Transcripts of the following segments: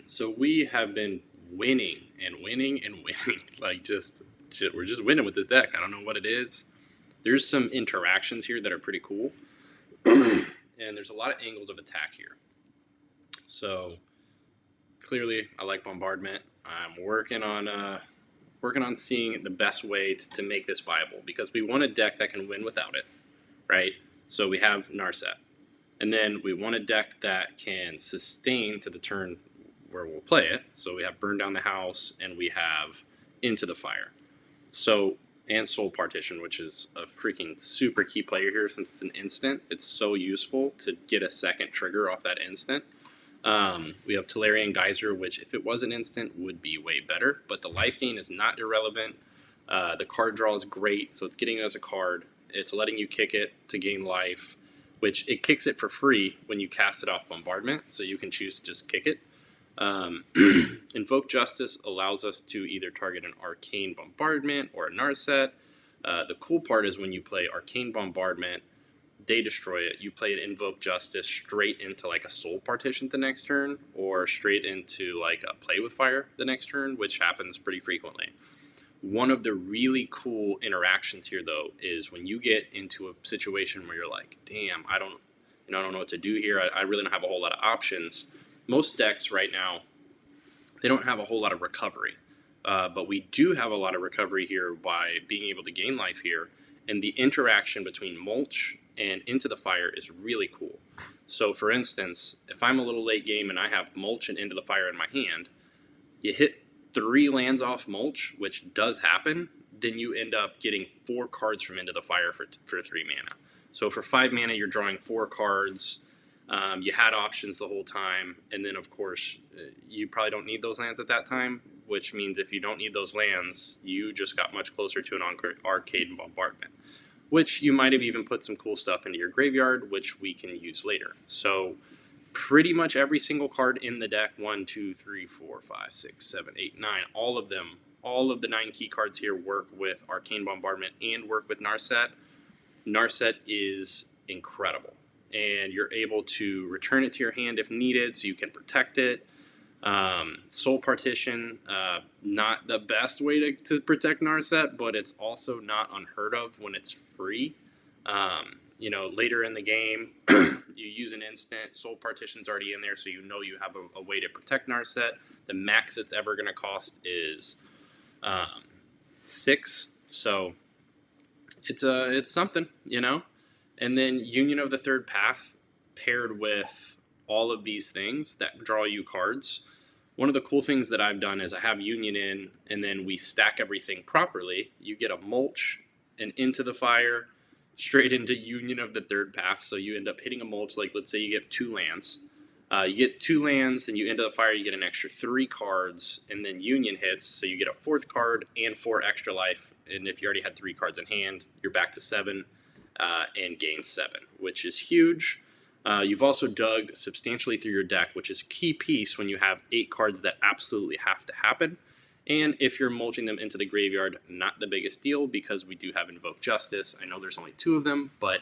So we have been winning and winning and winning. Like we're just winning with this deck. I don't know what it is. There's some interactions here that are pretty cool, and there's a lot of angles of attack here. So clearly, I like bombardment. I'm working on seeing the best way to make this viable because we want a deck that can win without it, right? So we have Narset, and then we want a deck that can sustain to the turn where we'll play it. So we have Burn Down the House, and we have Into the Fire. So, and Soul Partition, which is a freaking super key player here since it's an instant. It's so useful to get a second trigger off that instant. We have Tolarian Geyser, which if it was an instant would be way better, but the life gain is not irrelevant. The card draw is great, so it's getting us a card. It's letting you kick it to gain life, which it kicks it for free when you cast it off Bombardment, so you can choose to just kick it. Invoke Justice allows us to either target an Arcane Bombardment or a Narset. The cool part is when you play Arcane Bombardment, they destroy it. You play an Invoke Justice straight into like a Soul Partition the next turn, or straight into like a Play with Fire the next turn, which happens pretty frequently. One of the really cool interactions here, though, is when you get into a situation where you're like, damn, I don't know what to do here. I really don't have a whole lot of options. Most decks right now, they don't have a whole lot of recovery. But we do have a lot of recovery here by being able to gain life here. And the interaction between Mulch and Into the Fire is really cool. So for instance, if I'm a little late game and I have Mulch and Into the Fire in my hand, you hit 3 lands off Mulch, which does happen, then you end up getting 4 cards from Into the Fire for 3 mana. So for 5 mana, you're drawing 4 cards. You had options the whole time, and then of course you probably don't need those lands at that time, which means if you don't need those lands, you just got much closer to an Arcane Bombardment, which you might have even put some cool stuff into your graveyard, which we can use later. So pretty much every single card in the deck, 1, 2, 3, 4, 5, 6, 7, 8, 9, all of them, all of the 9 key cards here work with Arcane Bombardment and work with Narset. Narset is incredible, and you're able to return it to your hand if needed, so you can protect it. Soul Partition, not the best way to protect Narset, but it's also not unheard of when it's free. Later in the game, you use an instant, Soul Partition's already in there, so you know you have a way to protect Narset. The max it's ever going to cost is 6, so it's something, And then Union of the Third Path paired with all of these things that draw you cards. One of the cool things that I've done is I have Union in, and then we stack everything properly. You get a Mulch and Into the Fire straight into Union of the Third Path, so you end up hitting a Mulch. Like, let's say you get 2 lands. You get 2 lands, then you Into the Fire, you get an extra 3 cards, and then Union hits, so you get a 4th card and 4 extra life. And if you already had 3 cards in hand, you're back to 7 and gain 7, which is huge. You've also dug substantially through your deck, which is a key piece when you have 8 cards that absolutely have to happen. And if you're mulching them into the graveyard, not the biggest deal because we do have Invoke Justice. I know there's only 2 of them, but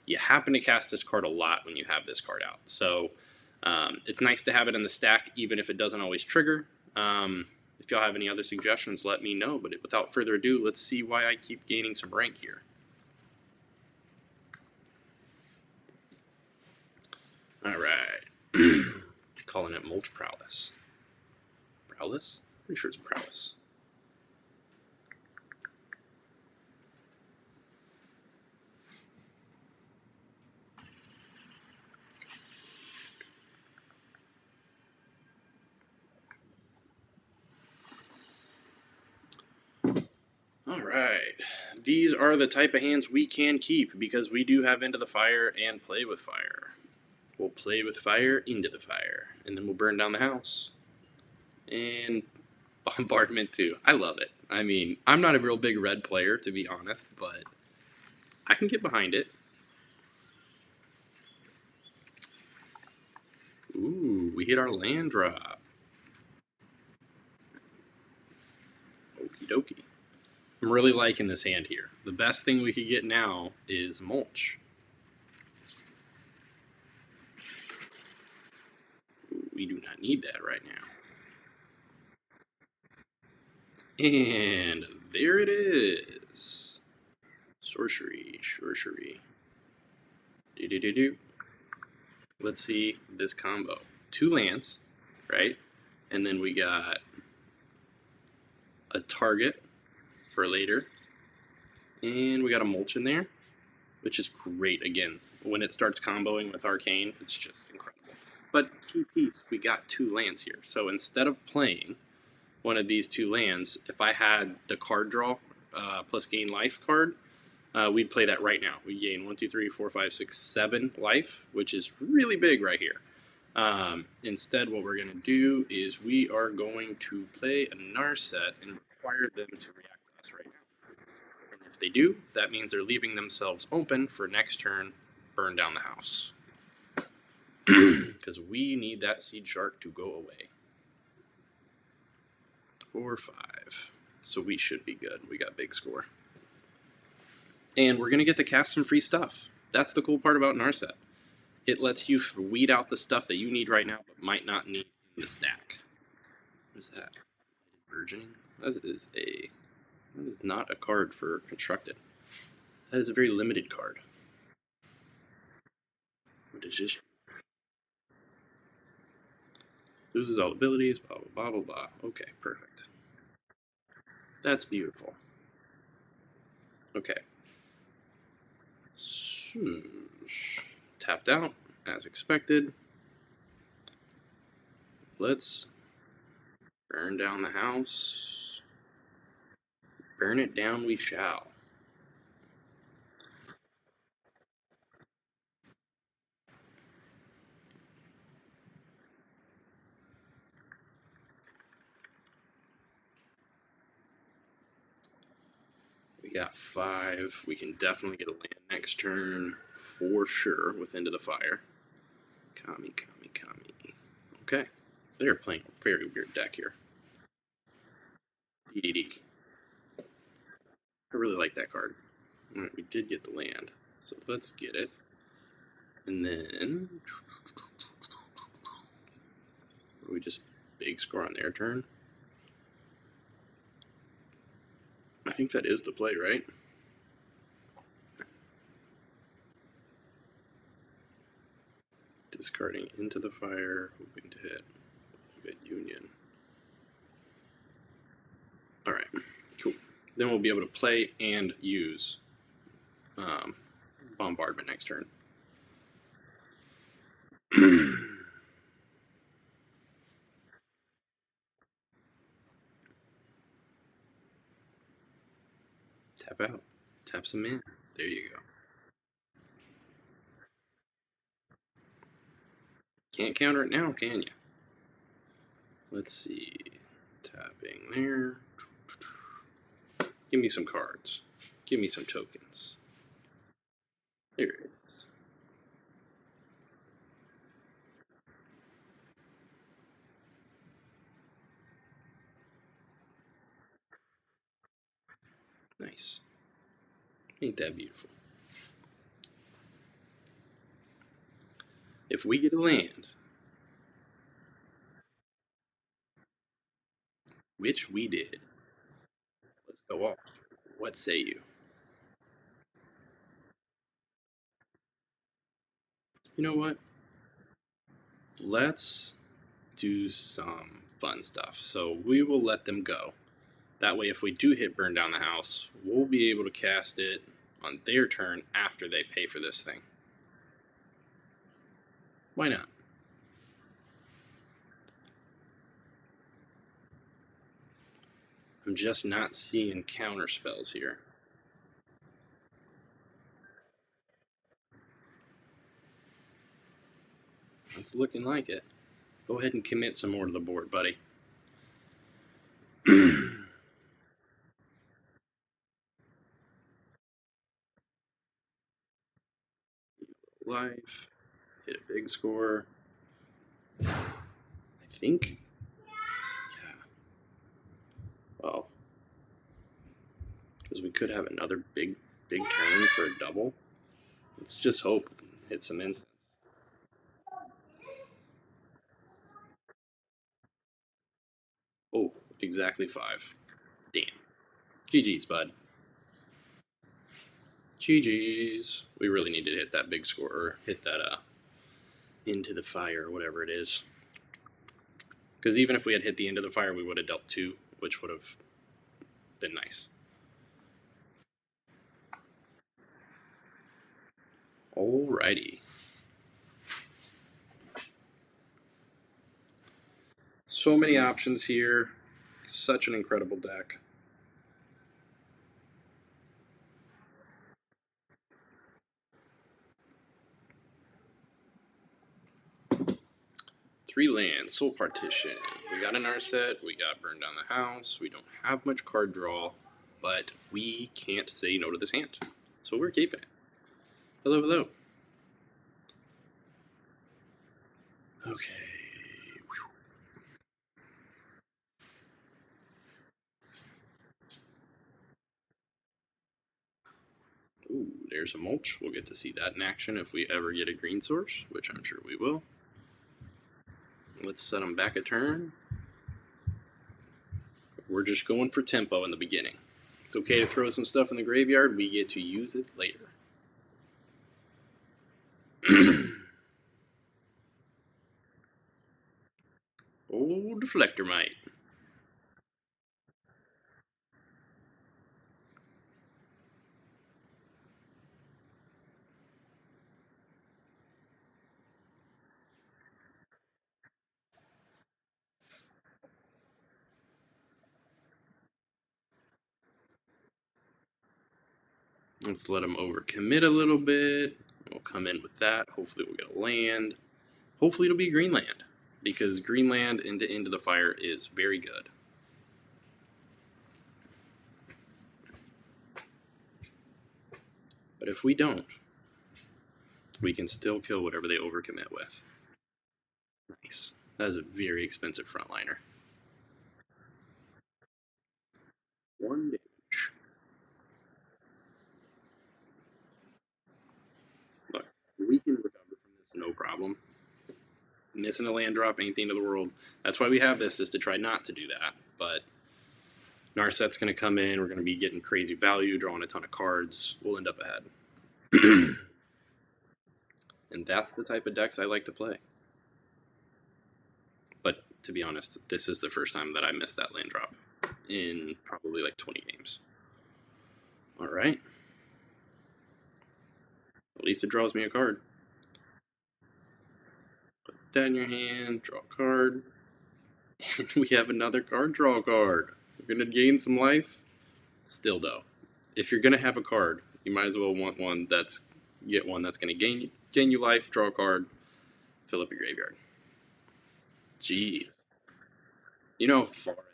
you happen to cast this card a lot when you have this card out. So it's nice to have it in the stack, even if it doesn't always trigger. If y'all have any other suggestions, let me know. But without further ado, let's see why I keep gaining some rank here. All right. Calling it Mulch Prowess. Prowess? Pretty sure it's Prowess. All right. These are the type of hands we can keep because we do have Into the Fire and Play with Fire. We'll Play with Fire, Into the Fire, and then we'll Burn Down the House. And Bombardment too. I love it. I mean, I'm not a real big red player, to be honest, but I can get behind it. Ooh, we hit our land drop. Okie dokie. I'm really liking this hand here. The best thing we could get now is Mulch. Ooh, We do not need that right now. And there it is. Sorcery. Do. Let's see this combo. 2 lands, right? And then we got a target for later. And we got a mulch in there, which is great. Again, when it starts comboing with Arcane, it's just incredible. But key piece, we got 2 lands here. So instead of playing one of these 2 lands, if I had the card draw plus gain life card, we'd play that right now. We gain 1, 2, 3, 4, 5, 6, 7 life, which is really big right here. Instead, what we're going to do is we are going to play a Narset and require them to react to us right now. And if they do, that means they're leaving themselves open for next turn, burn down the house. Because we need that Seed Shark to go away. 4, 5. So we should be good. We got big score. And we're going to get to cast some free stuff. That's the cool part about Narset. It lets you weed out the stuff that you need right now but might not need in the stack. What is that? Burgeoning? That is not a card for Constructed. That is a very limited card. What is this? Loses all abilities, blah, blah, blah, blah, blah. Okay, perfect. That's beautiful. Okay. Tapped out, as expected. Let's burn down the house. Burn it down we shall. We got 5. We can definitely get a land next turn for sure with Into the Fire. Kami. Okay. They're playing a very weird deck here. DDD. I really like that card. Alright, we did get the land. So let's get it. And then we just big score on their turn. I think that is the play, right? Discarding Into the Fire, hoping to hit. We get Union. Alright, cool. Then we'll be able to play and use Bombardment next turn. Tap out. Tap some in. There you go. Can't counter it now, can you? Let's see. Tapping there. Give me some cards. Give me some tokens. There it is. Nice. Ain't that beautiful? If we get a land, which we did, let's go off. What say you? You know what? Let's do some fun stuff. So we will let them go. That way, if we do hit burn down the house, we'll be able to cast it on their turn after they pay for this thing. Why not? I'm just not seeing counter spells here. It's looking like it. Go ahead and commit some more to the board, buddy. Life. Hit a big score. I think. Yeah. Well. Because we could have another big turn for a double. Let's just hope hit some instants. Oh, exactly 5. Damn. GG's, bud. GG's. We really need to hit that big score, or hit that into the fire, or whatever it is. Because even if we had hit the end of the fire, we would have dealt 2, which would have been nice. Alrighty. So many options here. Such an incredible deck. Three lands, Soul Partition. We got an Narset, we got Burn Down the House, we don't have much card draw, but we can't say no to this hand. So we're keeping it. Hello, hello. Okay. Ooh, there's a Mulch. We'll get to see that in action if we ever get a green source, which I'm sure we will. Let's set them back a turn. We're just going for tempo in the beginning. It's okay to throw some stuff in the graveyard. We get to use it later. Old Deflector Mite. Let's let him overcommit a little bit. We'll come in with that. Hopefully we'll get a land. Hopefully it'll be green land, because green land into the fire is very good. But if we don't, we can still kill whatever they overcommit with. Nice. That is a very expensive frontliner. 1 damage. Look, we can recover from this no problem. Missing a land drop ain't the end of the world. That's why we have this, is to try not to do that. But Narset's going to come in. We're going to be getting crazy value, drawing a ton of cards. We'll end up ahead. And that's the type of decks I like to play. But to be honest, this is the first time that I missed that land drop in probably like 20 games. All right. At least it draws me a card. Put that in your hand, draw a card. And we have another card draw card. We're going to gain some life. Still, though, if you're going to have a card, you might as well want one that's going to gain you life, draw a card, fill up your graveyard. Jeez. You know how far ahead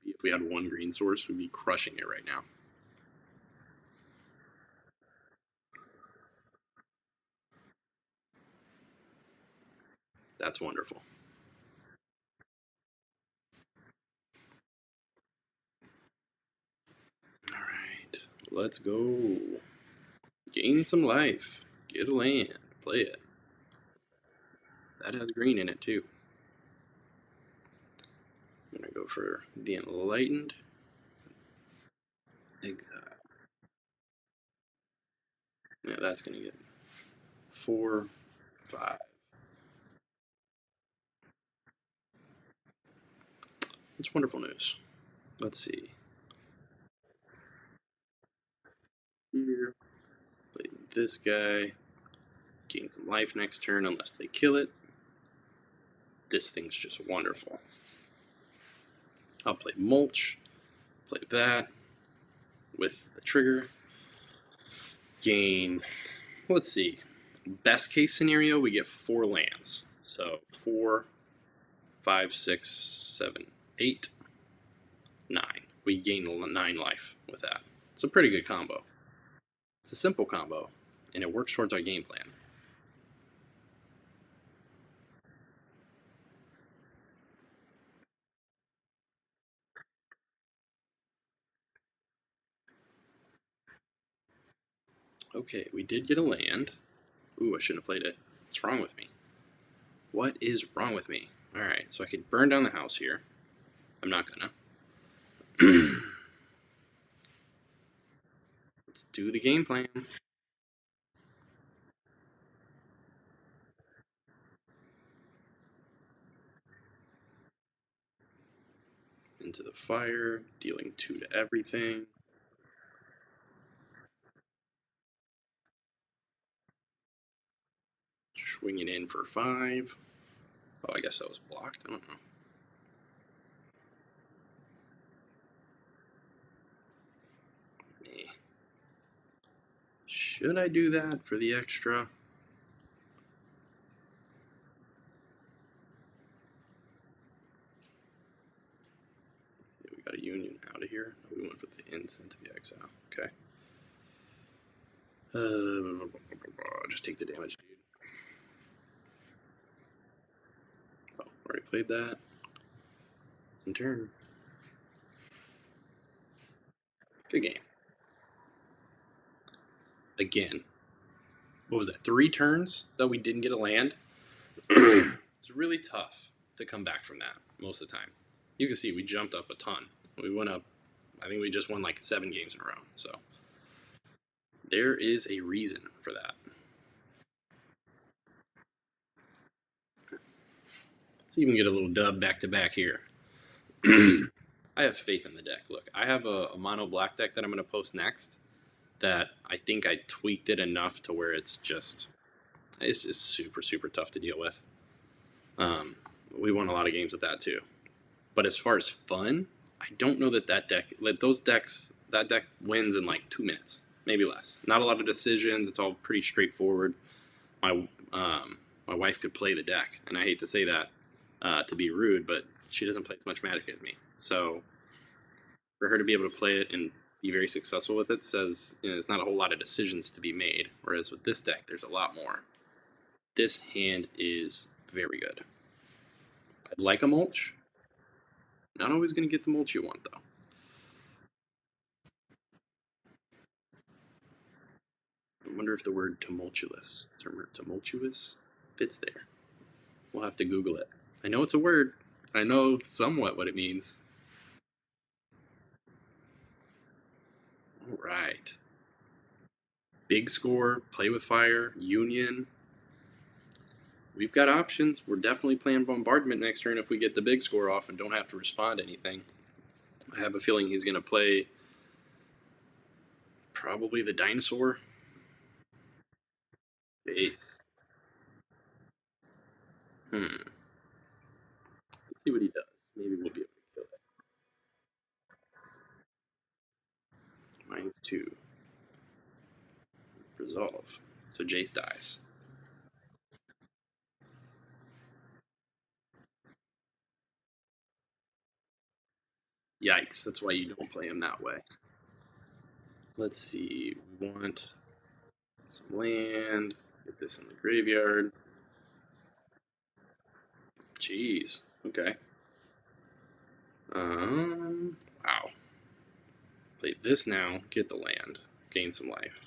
we'd be if we had one green source? We'd be crushing it right now. That's wonderful. All right, let's go. Gain some life. Get a land. Play it. That has green in it, too. I'm going to go for the Enlightened. Exile. Yeah, that's going to get 4, 5. It's wonderful news. Let's see. Here. Play this guy. Gain some life next turn unless they kill it. This thing's just wonderful. I'll play Mulch. Play that. With the trigger. Gain. Let's see. Best case scenario, we get 4 lands. So 4, 5, 6, 7, 8, 9. We gain 9 life with that. It's a pretty good combo. It's a simple combo, and it works towards our game plan. Okay, we did get a land. Ooh, I shouldn't have played it. What's wrong with me? What is wrong with me? Alright, so I could burn down the house here. I'm not gonna. Let's do the game plan. Into the fire, dealing 2 to everything. Swinging in for 5. Oh, I guess that was blocked. I don't know. Should I do that for the extra? Yeah, we got a union out of here. We want to put the ins into the exile. Okay. Just take the damage, dude. Oh, already played that. In turn. Good game. Again. What was that? 3 turns that we didn't get a land? It's really tough to come back from that most of the time. You can see we jumped up a ton. We went up, I think we just won like 7 games in a row. So there is a reason for that. Let's even get a little dub back to back here. I have faith in the deck. Look, I have a mono black deck that I'm going to post next that I think I tweaked it enough to where it's just super, super tough to deal with. We won a lot of games with that too. But as far as fun, I don't know that deck, that deck wins in like 2 minutes, maybe less. Not a lot of decisions. It's all pretty straightforward. My wife could play the deck, and I hate to say that to be rude, but she doesn't play as much Magic as me. So for her to be able to play it and be very successful with it says there's not a whole lot of decisions to be made. Whereas with this deck, there's a lot more. This hand is very good. I'd like a mulch. Not always going to get the mulch you want, though. I wonder if the word tumultuous fits there. We'll have to Google it. I know it's a word. I know somewhat what it means. All right. Big score, play with fire, union. We've got options. We're definitely playing bombardment next turn if we get the big score off and don't have to respond to anything. I have a feeling he's going to play probably the dinosaur. Ace. Let's see what he does. Maybe we'll be able to kill it. -2. Resolve. So Jace dies. Yikes. That's why you don't play him that way. Let's see. We want some land. Get this in the graveyard. Jeez. Okay. Wow. Play this now. Get the land. Gain some life.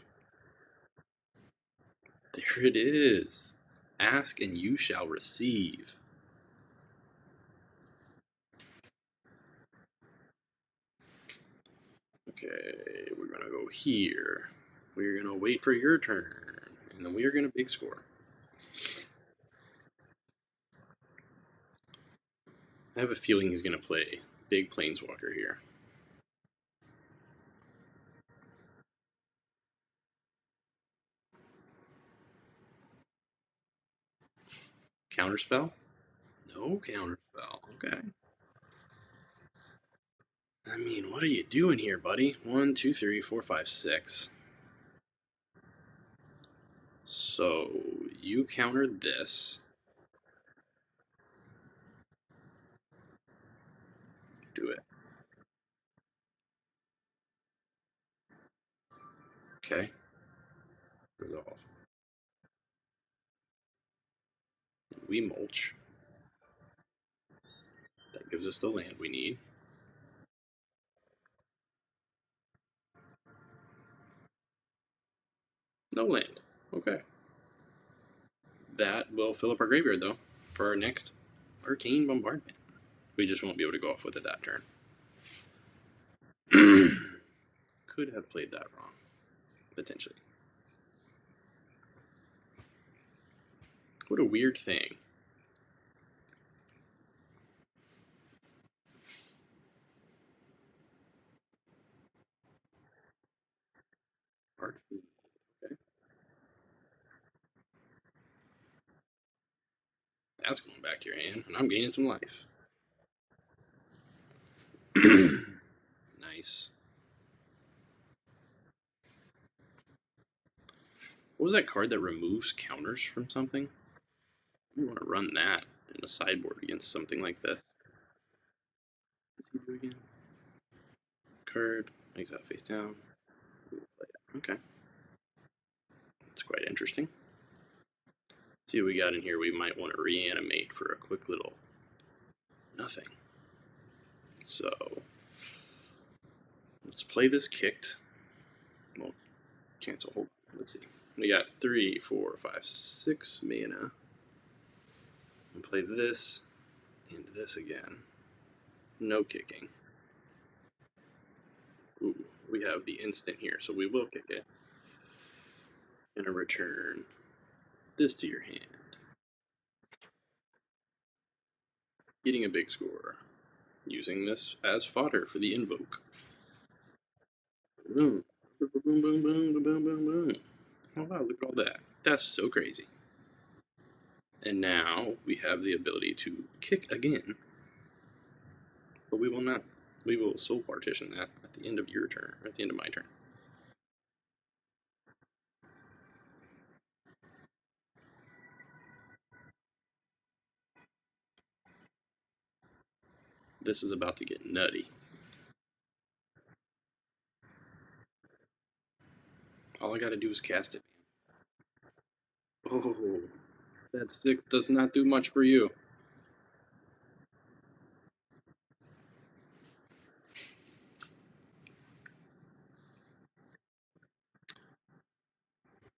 There it is. Ask and you shall receive. Okay, we're gonna go here. We're gonna wait for your turn, and then we are gonna big score. I have a feeling he's gonna play big planeswalker here. Counterspell? No counterspell. Okay. I mean, what are you doing here, buddy? 1, 2, 3, 4, 5, 6. So you counter this. Do it. Okay. Resolve. We mulch. That gives us the land we need. No land. Okay. That will fill up our graveyard, though, for our next Arcane Bombardment. We just won't be able to go off with it that turn. Could have played that wrong, potentially. What a weird thing. Okay. That's going back to your hand, and I'm gaining some life. Nice. What was that card that removes counters from something? I want to run that in the sideboard against something like this. What's he do again? Card, makes that face down. Okay. That's quite interesting. Let's see what we got in here. We might want to reanimate for a quick little nothing. So let's play this kicked. We'll cancel. Hold on. Let's see. We got 3, 4, 5, 6 mana. And play this and this again. No kicking. Ooh, we have the instant here, so we will kick it. And a return this to your hand. Getting a big score. Using this as fodder for the invoke. Boom. Boom, boom, boom, boom, boom, boom, boom. Oh wow, look at all that. That's so crazy. And now we have the ability to kick again. But we will not. We will soul partition that at the end of your turn, or at the end of my turn. This is about to get nutty. All I gotta do is cast it. Oh, that 6 does not do much for you.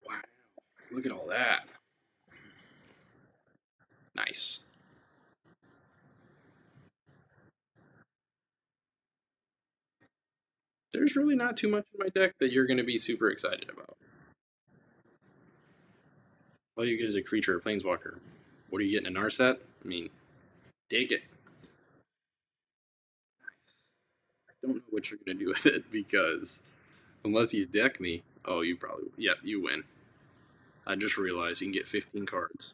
Wow, look at all that. Nice. There's really not too much in my deck that you're going to be super excited about. All you get is a creature or planeswalker. What are you getting, a Narset? I mean, take it. Nice. I don't know what you're going to do with it because unless you deck me, oh, you probably, yep, you win. I just realized you can get 15 cards.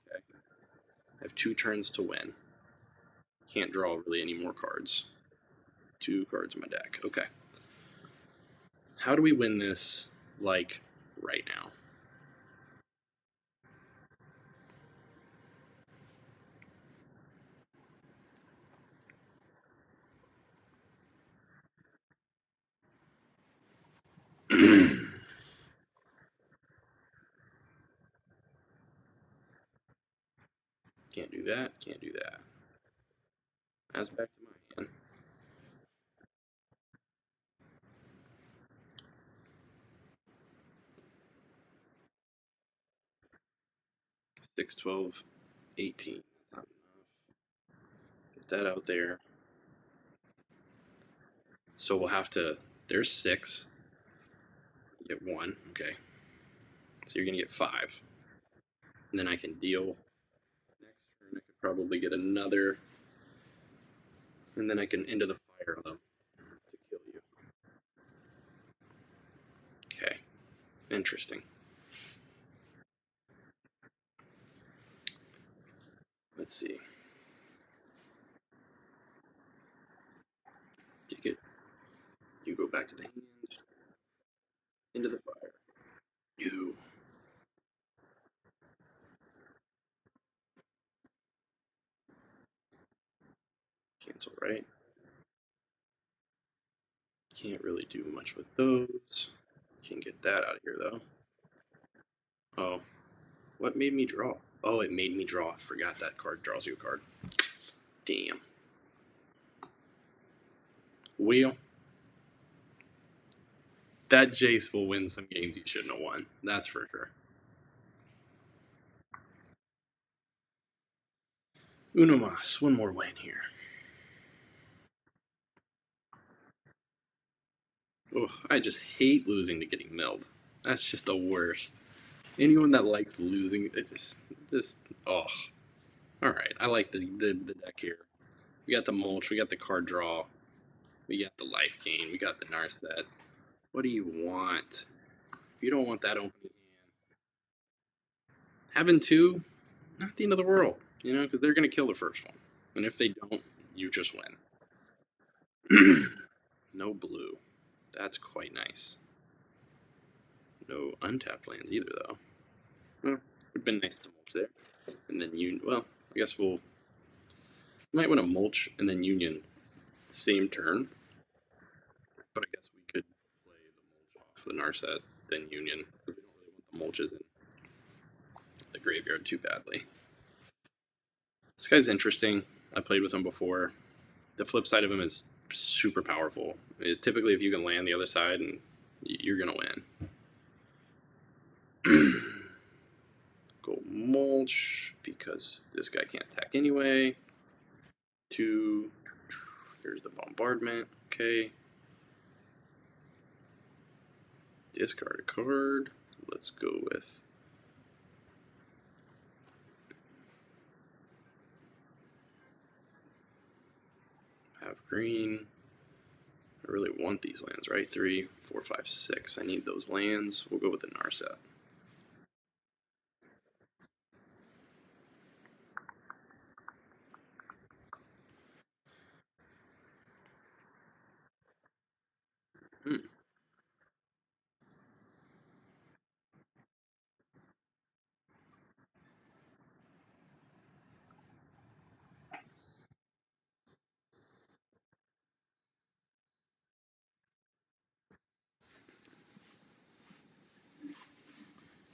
Okay. I have 2 turns to win. Can't draw really any more cards. 2 cards in my deck. Okay. How do we win this, like, right now? Can't do that. Can't do that. That's back to my hand. 6, 12, 18. That's not enough. Get that out there. So we'll have to. There's 6. You get 1. Okay. So you're gonna get 5. And then I can deal. Next turn I could probably get another. And then I can Into the Fire on them to kill you. Okay. Interesting. Let's see. Take it. You go back to the hand. Into the fire. You. Cancel, right? Can't really do much with those. Can get that out of here, though. Oh. What made me draw? Oh, it made me draw. I forgot that card draws you a card. Damn. Wheel. That Jace will win some games you shouldn't have won. That's for sure. Uno mas. One more win here. Oh, I just hate losing to getting milled. That's just the worst. Anyone that likes losing, it just, oh. Alright, I like the deck here. We got the mulch, we got the card draw, we got the life gain, we got the Narset. What do you want? If you don't want that opening hand, having two, not the end of the world, you know, because they're going to kill the first one. And if they don't, you just win. No blue. That's quite nice. No untapped lands either, though. Well, it'd been nice to mulch there. And then well, I guess we might want to mulch and then union same turn. But I guess we could play the mulch off the Narset, then union. We don't really want the mulches in the graveyard too badly. This guy's interesting. I played with him before. The flip side of him is super powerful. Typically, if you can land the other side, and you're gonna win. Go mulch because this guy can't attack anyway. Two. There's the bombardment. Okay. Discard a card. Let's go with have green. I really want these lands, right? 3, 4, 5, 6. I need those lands. We'll go with the Narset. Hmm.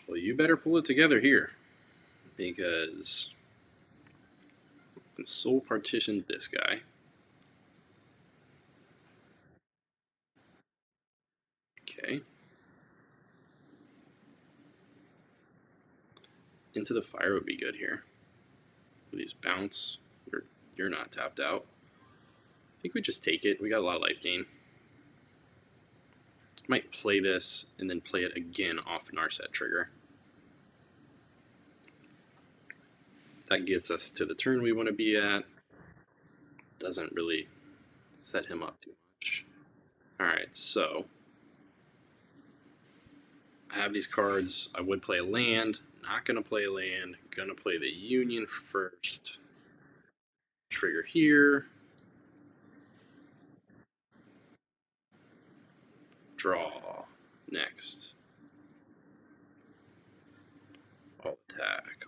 Well, you better pull it together here because I can soul partition this guy. Okay. Into the Fire would be good here. Please bounce. You're not tapped out. I think we just take it. We got a lot of life gain. Might play this and then play it again off Narset trigger. That gets us to the turn we want to be at. Doesn't really set him up too much. Alright, so I have these cards. I would play a land. Not going to play a land. Going to play the Union first. Trigger here. Draw. Next. All attack.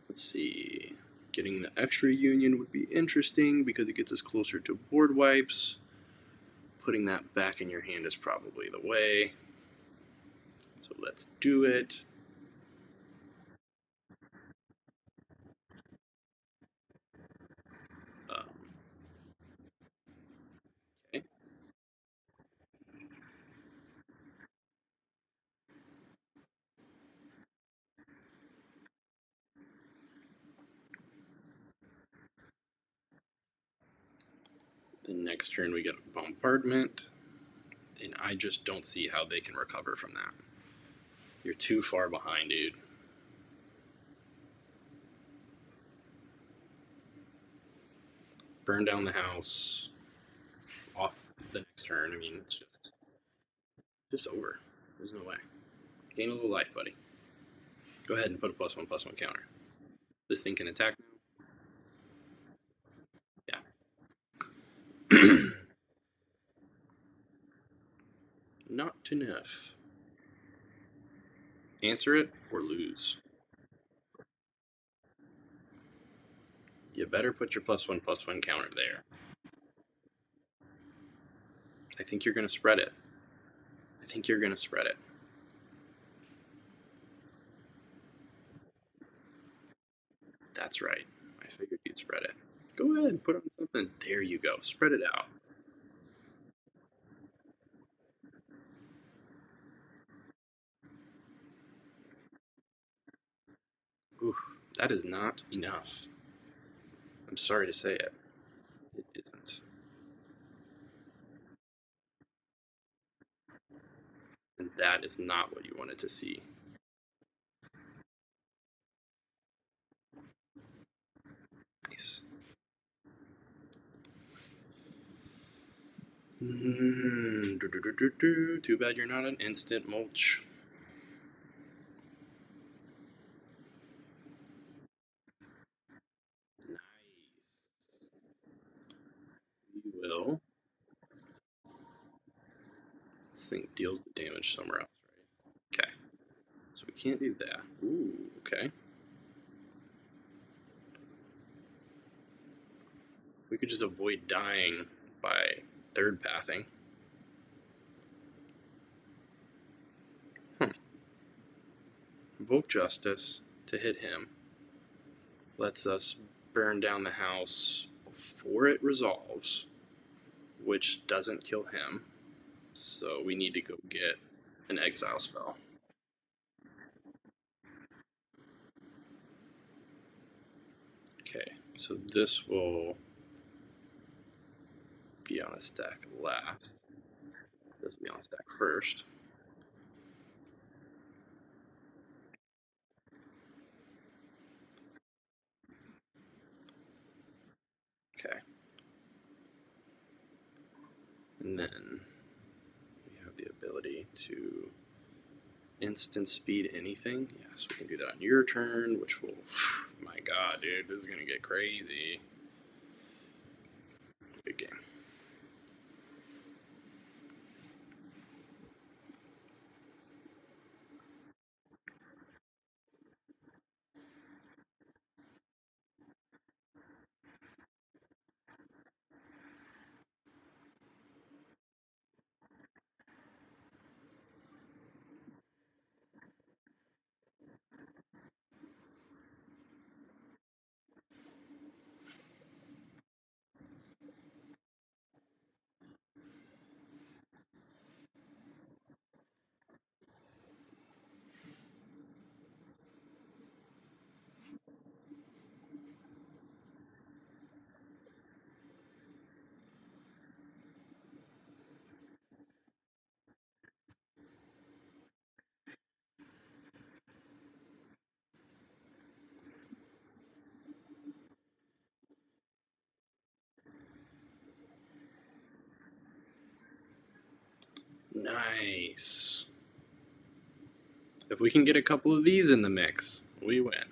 Let's see. Getting the extra Union would be interesting because it gets us closer to board wipes. Putting that back in your hand is probably the way. So let's do it. Okay. The next turn we get a bombardment, and I just don't see how they can recover from that. You're too far behind, dude. Burn down the house. Off the next turn. I mean, it's just over. There's no way. Gain a little life, buddy. Go ahead and put a +1/+1 counter. This thing can attack now. Yeah. Not enough. Answer it or lose. You better put your +1/+1 counter there. I think you're gonna spread it. I think you're gonna spread it. That's right. I figured you'd spread it. Go ahead, put on something. There you go. Spread it out. Oof, that is not enough. I'm sorry to say it. It isn't. And that is not what you wanted to see. Nice. Too bad you're not an instant mulch. Nice. We will. This thing deals the damage somewhere else, right? Okay. So we can't do that. Ooh, okay. We could just avoid dying by third pathing. Invoke Justice to hit him lets us burn down the house before it resolves, which doesn't kill him. So we need to go get an exile spell. Okay, so this will be on a stack last. This will be on a stack first. Okay. And then we have the ability to instant speed anything. Yes, we can do that on your turn, which will, my god, dude, this is gonna get crazy. Good game. Nice. If we can get a couple of these in the mix, we win.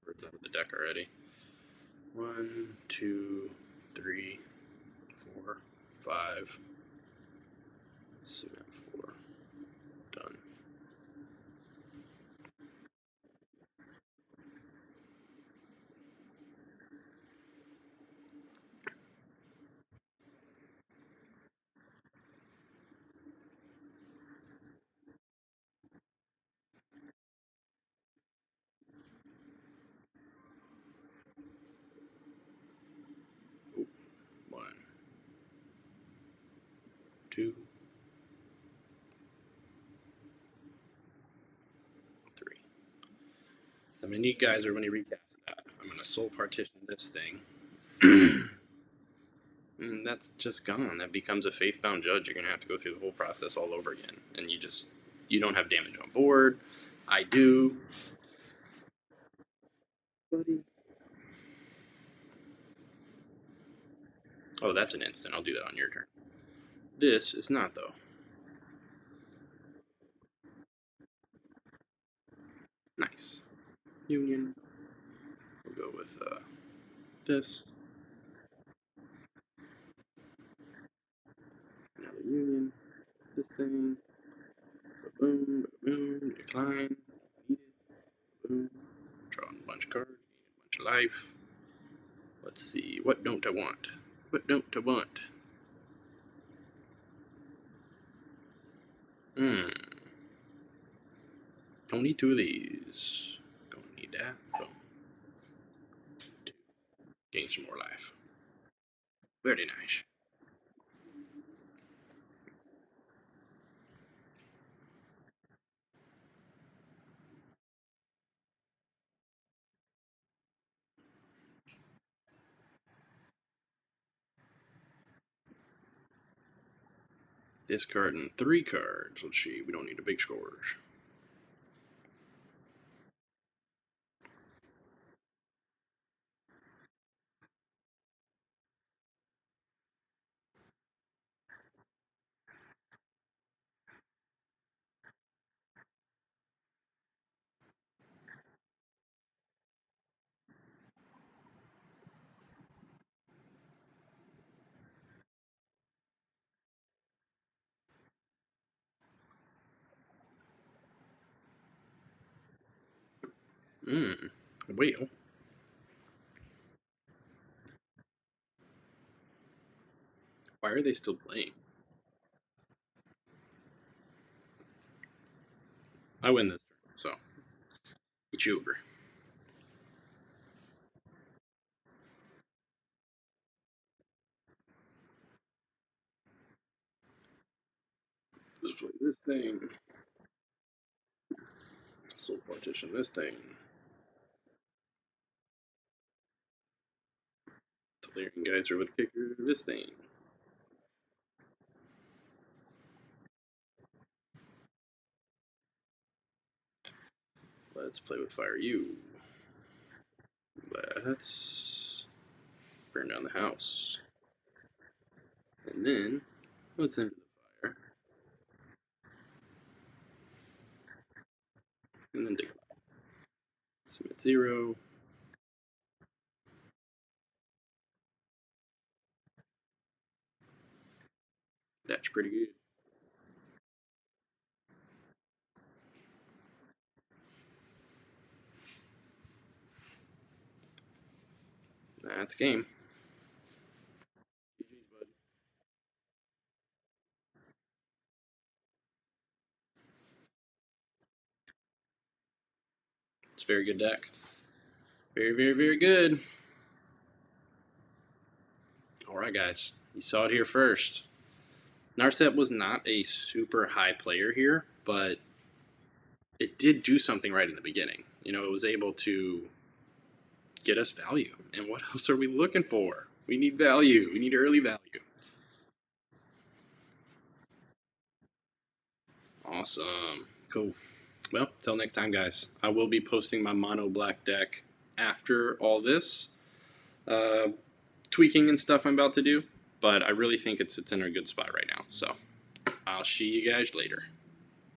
Birds out of the deck already. 1, 2, 3, 4, 5. Cement 4. Done. Ooh, 1, 2, 3. I'm gonna need Geyser when he recaps that. I'm gonna soul partition this thing. And that's just gone. That becomes a faith-bound judge. You're gonna have to go through the whole process all over again, and you don't have damage on board. I do, buddy. Oh, that's an instant. I'll do that on your turn. This is not though. Nice. Union. We'll go with this. Another union. This thing. Boom, boom, decline. Need it. Boom. Draw a bunch of cards. Gain a bunch of life. Let's see. What don't I want? What don't I want? Don't need 2 of these. Don't need that. Boom. some more life. Very nice. Discarding 3 cards. Let's see. We don't need a big scourge. Well. Why are they still playing? I win this turn, so it's over. Let's play this thing. Soul partition this thing. Delirium Geyser with kicker this thing. Let's play with Fire You. Let's burn down the house. And then, let's enter the fire. And then dig. Submit 0. That's pretty good. That's game. GG's, bud. It's a very good deck. Very, very, very good. Alright, guys. You saw it here first. Narset was not a super high player here, but it did do something right in the beginning. You know, it was able to get us value. And what else are we looking for? We need value. We need early value. Awesome. Cool. Well, till next time, guys. I will be posting my mono black deck after all this tweaking and stuff I'm about to do, but I really think it's in a good spot right now. So I'll see you guys later.